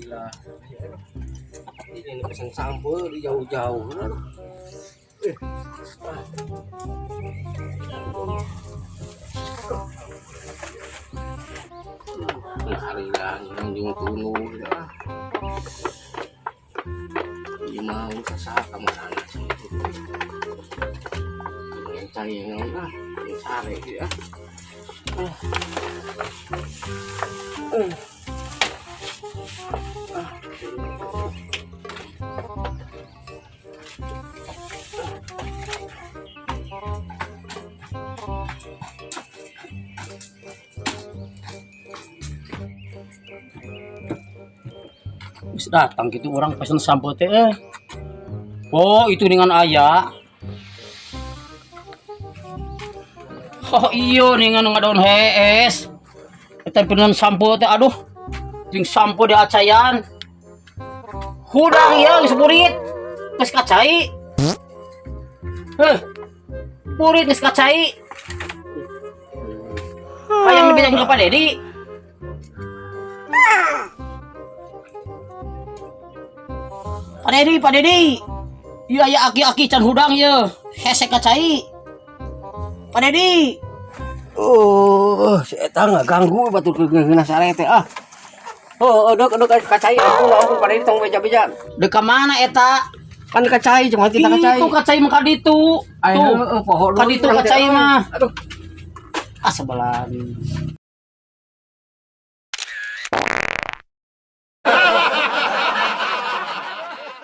Alhamdulillah. Ini pesan sampo di jauh-jauh. Hari lang yung tunog na. Hindi mau sasaka mo na sa ito. Yung tayo nga yung sari. Bis datang gitu orang pesan sampo teh. Oh, itu dengan ayah. Oh iyo dengan ngadon HS. Kita pesan sampo teh aduh. Ting sampo di acayan. Hudang ya geus burit. Geus kacai. Burit geus kacai. Hayang dibitang ka Pak Dedi. Pak Dedi. Iya ya aki-aki can hudang ya. Hesek kacai. Pak Dedi. Oh, si eta ngaganggu batur kegeuna sare teh ah. Oh, dok kacai ampun pada tong beja-beja. Dek ka mana eta? Kan kacai cuma kita kacai. Itu kacai mah kaditu. Tuh. Pohon Kaditu kacai mah. Aduh. Ah sebelah.